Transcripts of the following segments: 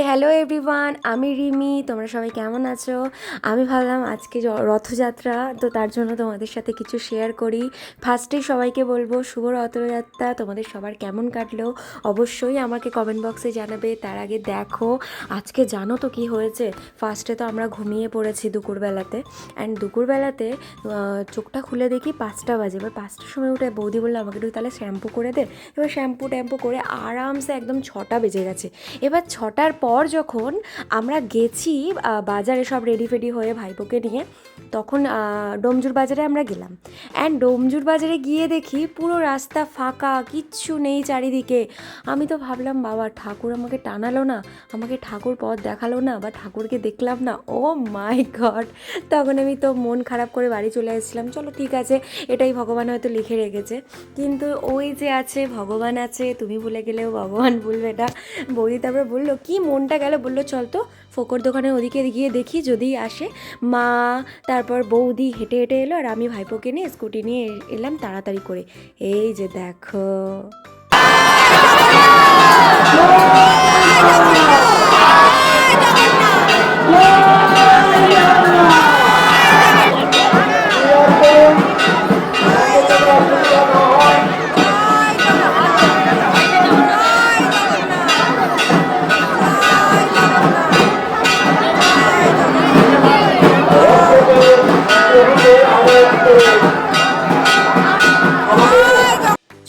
Hello everyone, আমি রিমি। তোমরা সবাই কেমন আছো? আমি ভাবলাম আজকে রথযাত্রা, তো তার জন্য তোমাদের সাথে কিছু শেয়ার করি। ফার্স্টেই সবাইকে বলবো শুভ রথযাত্রা। তোমাদের সবার কেমন কাটলো অবশ্যই আমাকে কমেন্ট বক্সে জানাবে। তার আগে দেখো আজকে জানো তো কি হয়েছে। ফার্স্টে তো আমরা ঘুমিয়ে পড়েছি দুপুরবেলাতে, অ্যান্ড দুপুরবেলাতে চোখটা খুলে দেখি 5টা বাজে। এবার 5টার সময় উঠে বৌদি বললো আমাকে একটু তাহলে শ্যাম্পু করে দে। এবার শ্যাম্পু ট্যাম্পু করে আরামসে একদম 6টা বেজে গেছে। এবার 6টার পর যখন আমরা গেছি বাজারে সব রেডি ফেডি হয়ে ভাইপোকে নিয়ে, তখন ডোমজুর বাজারে আমরা গেলাম। অ্যান্ড ডোমজুর বাজারে গিয়ে দেখি পুরো রাস্তা ফাঁকা, কিচ্ছু নেই চারিদিকে। আমি তো ভাবলাম বাবা ঠাকুর আমাকে টানালো না, আমাকে ঠাকুর পথ দেখালো না, বা ঠাকুরকে দেখলাম না। ও মাই গড! তখন আমি তো মন খারাপ করে বাড়ি চলে এসেছিলাম। চলো ঠিক আছে, এটাই ভগবান হয়তো লিখে রেখেছে। কিন্তু ওই যে আছে ভগবান আছে, তুমি ভুলে গেলেও ভগবান ভুলবে না। বৌদি তারপরে বললো কি মনটা গেল, বললো চল তো ফোকর দোকানের ওদিকে গিয়ে দেখি যদি আসে। মা তারপর বৌদি হেঁটে হেঁটে এলো, আর আমি ভাইপোকে নিয়ে স্কুটি নিয়ে এলাম তাড়াতাড়ি করে। এই যে দেখো।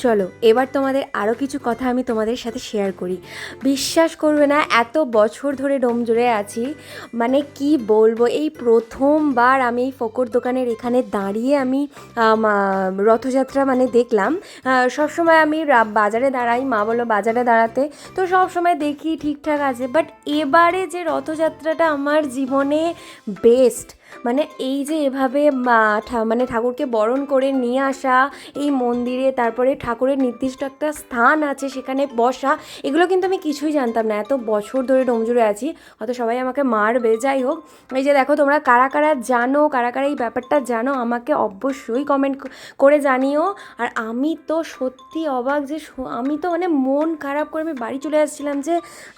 চলো এবার তোমাদের আরও কিছু কথা আমি তোমাদের সাথে শেয়ার করি। বিশ্বাস করবে না, এত বছর ধরে ডোমজুড়ে আছি, মানে কি বলবো, এই প্রথমবার আমি এই ফোকর দোকানের এখানে দাঁড়িয়ে আমি রথযাত্রা মানে দেখলাম। সবসময় আমি বাজারে দাঁড়াই, মা বলো বাজারে দাঁড়াতে, তো সবসময় দেখি ঠিকঠাক আছে, বাট এবারে যে রথযাত্রাটা আমার জীবনে বেস্ট। মানে এই যে এভাবে মানে ঠাকুরকে বরণ করে নিয়ে আসা এই মন্দিরে, তারপরে ঠাকুরের নির্দিষ্ট একটা স্থান আছে সেখানে বসা, এগুলো কিন্তু আমি কিছুই জানতাম না। এত বছর ধরে ডোমজুড়ে আছি, হয়তো সবাই আমাকে মারবে, যাই হোক। এই যে দেখো তোমরা কারা কারা জানো, কারা কারা এই ব্যাপারটা জানো, আমাকে অবশ্যই কমেন্ট করে জানিও। আর আমি তো সত্যি অবাক যে আমি তো মানে মন খারাপ করে আমি বাড়ি চলে আসছিলাম যে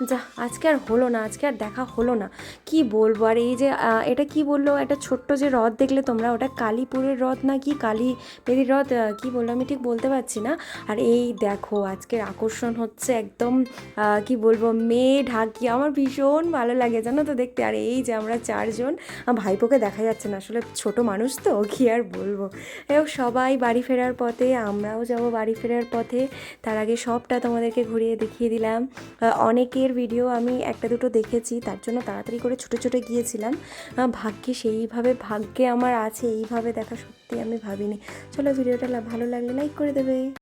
যা আজকে আর হলো না, আজকে আর দেখা হলো না, কি বলবো। আর এই যে এটা কি বললো, একটা ছোট্ট যে রথ দেখলে তোমরা, ওটা কালীপুরের রথ না কি কালী বেদির রথ, কি বললো আমি ঠিক বলতে পারছি না। আর এই দেখো আজকের আকর্ষণ হচ্ছে একদম কি বলবো, মেয়ে ঢাকি। আমার ভীষণ ভালো লাগে জানো তো দেখতে। আর এই যে আমরা 4জন, ভাইপোকে দেখা যাচ্ছে না, আসলে ছোট মানুষ তো কি আর বলবো। এবং সবাই বাড়ি ফেরার পথে, আমরাও যাব বাড়ি ফেরার পথে। তার আগে সবটা তোমাদেরকে ঘুরিয়ে দেখিয়ে দিলাম। অনেকের ভিডিও আমি একটা দুটো দেখেছি, তার জন্য তাড়াতাড়ি করে ছুটে ছুটে গিয়েছিলাম। ভাগ্যে আমার আছে এইভাবে দেখা, সত্যি আমি ভাবিনি। চলো ভিডিওটা ভালো লাগলে লাইক করে দেবে।